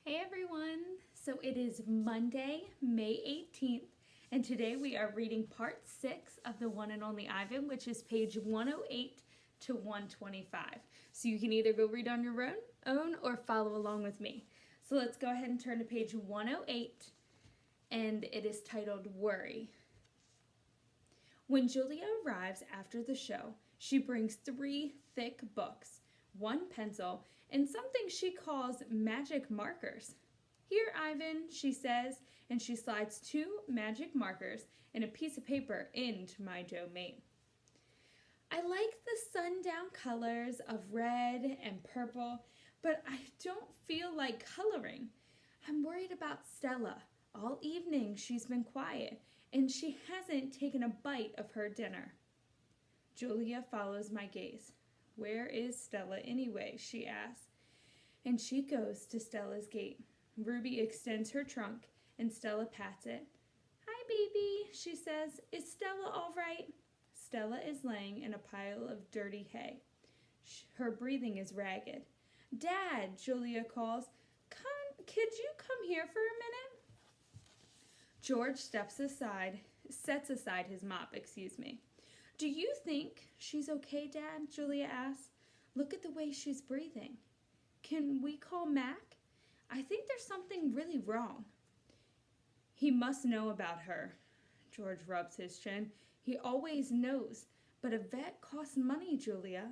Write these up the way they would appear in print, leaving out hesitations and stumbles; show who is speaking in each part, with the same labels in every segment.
Speaker 1: Hey everyone! So it is Monday, May 18th, and today we are reading part 6 of The One and Only Ivan, which is page 108 to 125. So you can either go read on your own or follow along with me. So let's go ahead and turn to page 108, and it is titled Worry. When Julia arrives after the show, she brings 3 thick books, 1 pencil, and something she calls magic markers. Here, Ivan, she says, and she slides 2 magic markers and a piece of paper into my domain. I like the sundown colors of red and purple, but I don't feel like coloring. I'm worried about Stella. All evening she's been quiet, and she hasn't taken a bite of her dinner. Julia follows my gaze. Where is Stella anyway? She asks. And she goes to Stella's gate. Ruby extends her trunk, and Stella pats it. Hi, baby, she says. Is Stella all right? Stella is laying in a pile of dirty hay. Her breathing is ragged. Dad, Julia calls. Could you come here for a minute? George sets aside his mop, Do you think she's okay, Dad? Julia asks. Look at the way she's breathing. Can we call Mac? I think there's something really wrong. He must know about her. George rubs his chin. He always knows, but a vet costs money, Julia.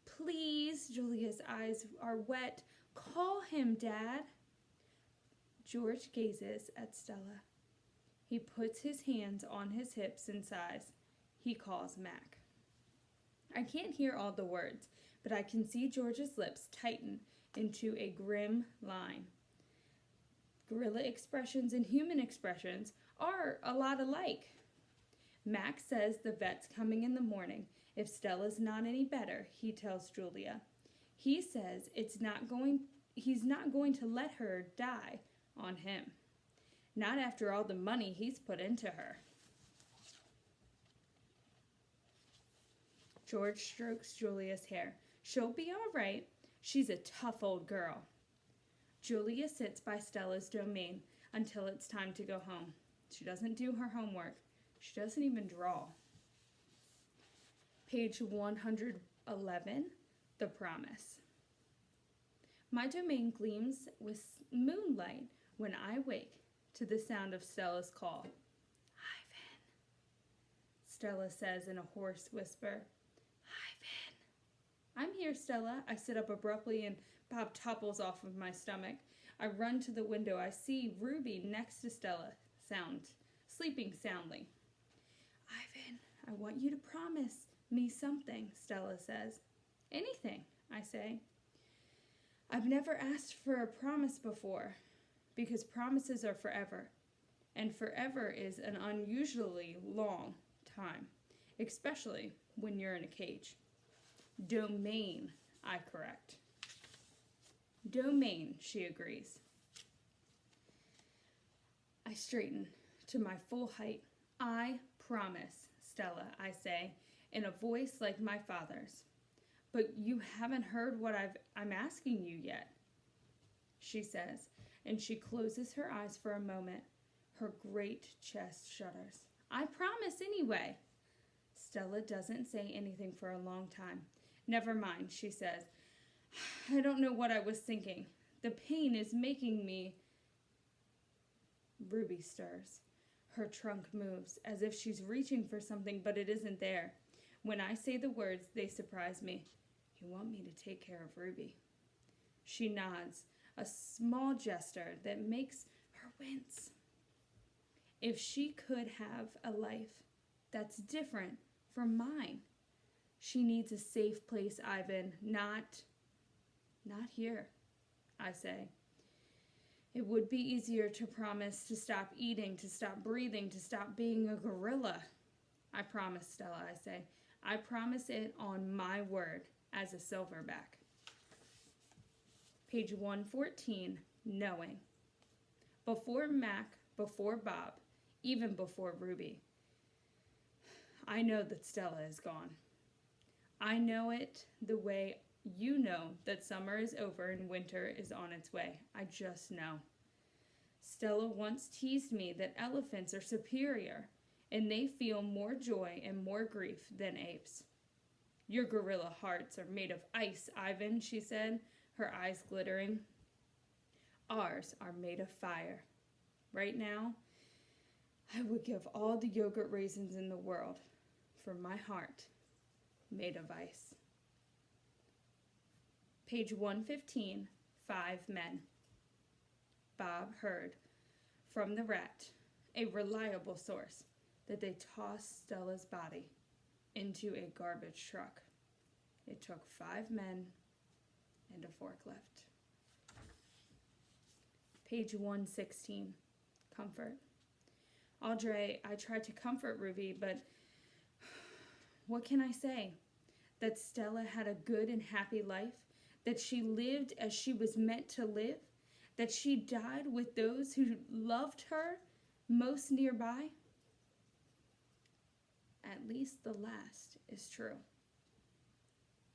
Speaker 1: Please, Julia's eyes are wet. Call him, Dad. George gazes at Stella. He puts his hands on his hips and sighs. He calls Mac. I can't hear all the words, but I can see George's lips tighten into a grim line. Gorilla expressions and human expressions are a lot alike. Mac says the vet's coming in the morning. If Stella's not any better, he tells Julia. He says he's not going to let her die on him. Not after all the money he's put into her. George strokes Julia's hair. She'll be all right. She's a tough old girl. Julia sits by Stella's domain until it's time to go home. She doesn't do her homework. She doesn't even draw. Page 111, The Promise. My domain gleams with moonlight when I wake to the sound of Stella's call. Ivan, Stella says in a hoarse whisper. Ivan. I'm here, Stella. I sit up abruptly and Bob topples off of my stomach. I run to the window. I see Ruby next to Stella, sleeping soundly. Ivan, I want you to promise me something, Stella says. Anything, I say. I've never asked for a promise before, because promises are forever, and forever is an unusually long time, especially when you're in a cage. Domain, I correct. Domain, she agrees. I straighten to my full height. I promise, Stella, I say, in a voice like my father's. But you haven't heard what I'm asking you yet, she says, and she closes her eyes for a moment. Her great chest shudders. I promise anyway. Stella doesn't say anything for a long time. Never mind, she says. I don't know what I was thinking. The pain is making me... Ruby stirs. Her trunk moves, as if she's reaching for something, but it isn't there. When I say the words, they surprise me. You want me to take care of Ruby? She nods, a small gesture that makes her wince. If she could have a life that's different from mine. She needs a safe place, Ivan, not here, I say. It would be easier to promise to stop eating, to stop breathing, to stop being a gorilla. I promise, Stella, I say. I promise it on my word as a silverback. Page 114, Knowing. Before Mac, before Bob, even before Ruby. I know that Stella is gone. I know it the way You know that summer is over and winter is on its way. I just know. Stella once teased me that elephants are superior, and they feel more joy and more grief than apes. Your gorilla hearts are made of ice, Ivan, she said, her eyes glittering. Ours are made of fire. Right now, I would give all the yogurt raisins in the world for my heart made of ice. Page 115, 5 men. Bob heard from the rat, a reliable source, that they tossed Stella's body into a garbage truck. It took 5 men and a forklift. Page 116, comfort. Audrey, I tried to comfort Ruby, but what can I say? That Stella had a good and happy life, that she lived as she was meant to live, that she died with those who loved her most nearby? At least the last is true.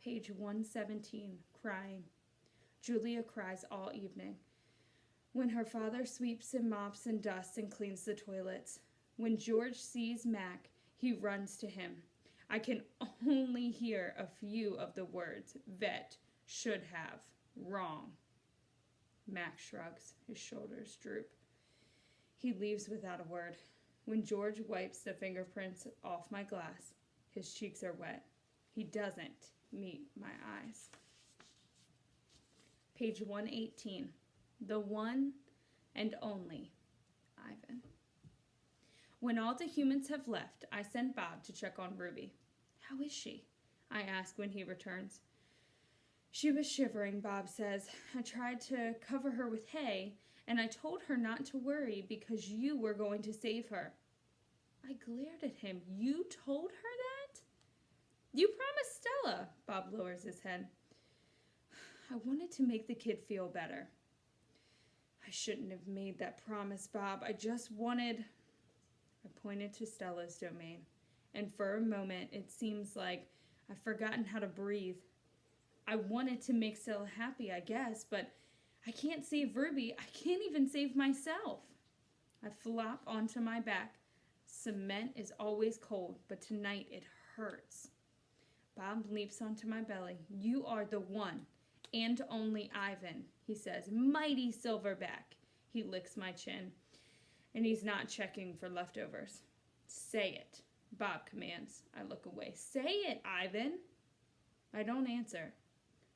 Speaker 1: Page 117, crying. Julia cries all evening. When her father sweeps and mops and dusts and cleans the toilets. When George sees Mac, he runs to him. I can only hear a few of the words, vet, should have, wrong. Mac shrugs, his shoulders droop. He leaves without a word. When George wipes the fingerprints off my glass, his cheeks are wet. He doesn't meet my eyes. Page 118, the one and only Ivan. When all the humans have left, I send Bob to check on Ruby. How is she? I ask when he returns. She was shivering, Bob says. I tried to cover her with hay, and I told her not to worry because you were going to save her. I glared at him. You told her that? You promised Stella. Bob lowers his head. I wanted to make the kid feel better. I shouldn't have made that promise, Bob. I just wanted... I pointed to Stella's domain, and for a moment it seems like I've forgotten how to breathe. I wanted to make Stella happy, I guess, but I can't save Ruby. I can't even save myself. I flop onto my back. Cement is always cold, but tonight it hurts. Bob leaps onto my belly. You are the one and only Ivan, he says. Mighty Silverback. He licks my chin, and he's not checking for leftovers. Say it, Bob commands. I look away. Say it, Ivan. I don't answer.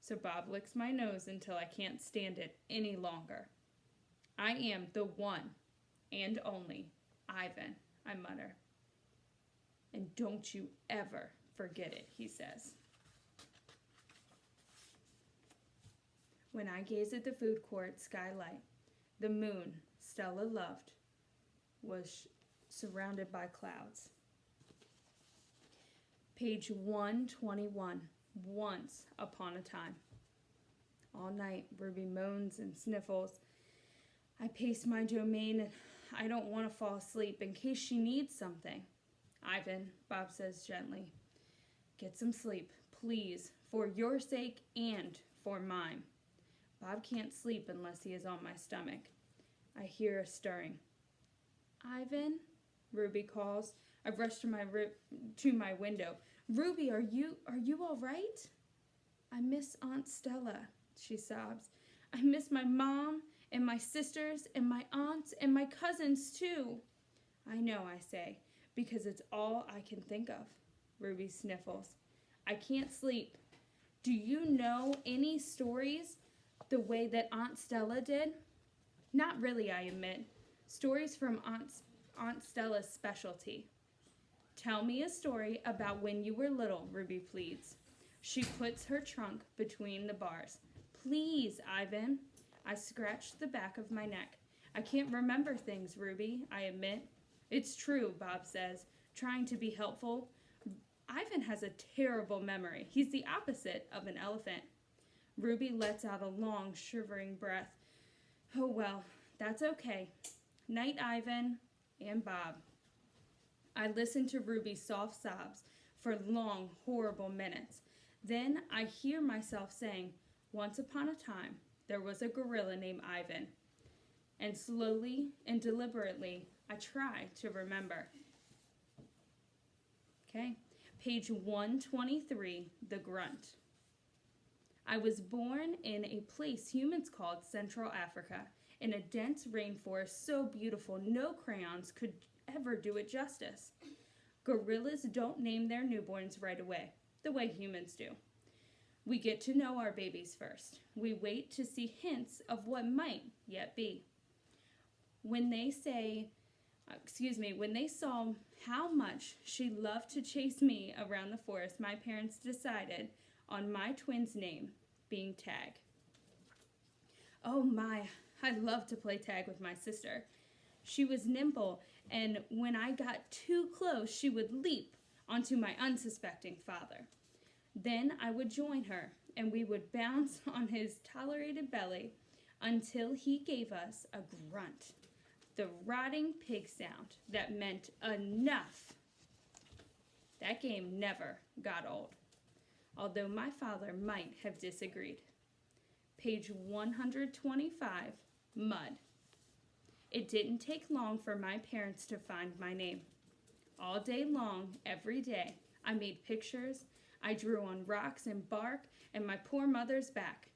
Speaker 1: So Bob licks my nose until I can't stand it any longer. I am the one and only Ivan, I mutter. And don't you ever forget it, he says. When I gaze at the food court skylight, the moon Stella loved was surrounded by clouds. Page 121. Once upon a time. All night, Ruby moans and sniffles. I pace my domain and I don't want to fall asleep in case she needs something. Ivan, Bob says gently, get some sleep, please, for your sake and for mine. Bob can't sleep unless he is on my stomach. I hear a stirring. Ivan, Ruby calls. I rush to my window. Ruby, are you all right? I miss Aunt Stella, she sobs. I miss my mom and my sisters and my aunts and my cousins too. I know, I say, because it's all I can think of. Ruby sniffles. I can't sleep. Do you know any stories the way that Aunt Stella did? Not really, I admit. Stories from Aunt Stella's specialty. Tell me a story about when you were little, Ruby pleads. She puts her trunk between the bars. Please, Ivan. I scratch the back of my neck. I can't remember things, Ruby, I admit. It's true, Bob says, trying to be helpful. Ivan has a terrible memory. He's the opposite of an elephant. Ruby lets out a long, shivering breath. Oh, well, that's okay. Night, Ivan and Bob. I listen to Ruby's soft sobs for long, horrible minutes. Then I hear myself saying, once upon a time, there was a gorilla named Ivan. And slowly and deliberately, I try to remember. Okay, page 123, The Grunt. I was born in a place humans called Central Africa, in a dense rainforest so beautiful no crayons could ever do it justice. Gorillas don't name their newborns right away, the way humans do. We get to know our babies first. We wait to see hints of what might yet be. When they saw how much she loved to chase me around the forest, my parents decided on my twin's name being Tag. Oh my, I loved to play tag with my sister. She was nimble, and when I got too close, she would leap onto my unsuspecting father. Then I would join her, and we would bounce on his tolerated belly until he gave us a grunt, the rotting pig sound that meant enough. That game never got old, although my father might have disagreed. Page 125, Mud. It didn't take long for my parents to find my name. All day long, every day, I made pictures. I drew on rocks and bark and my poor mother's back.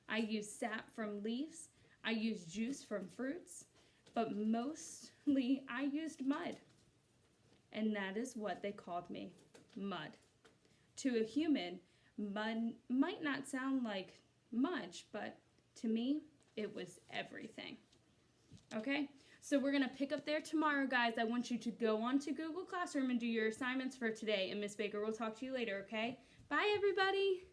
Speaker 1: I used sap from leaves. I used juice from fruits. But mostly I used mud. And that is what they called me, Mud. To a human, mud might not sound like much, but to me, it was everything. Okay, so we're going to pick up there tomorrow, guys. I want you to go on to Google Classroom and do your assignments for today, and Miss Baker will talk to you later, okay? Bye, everybody.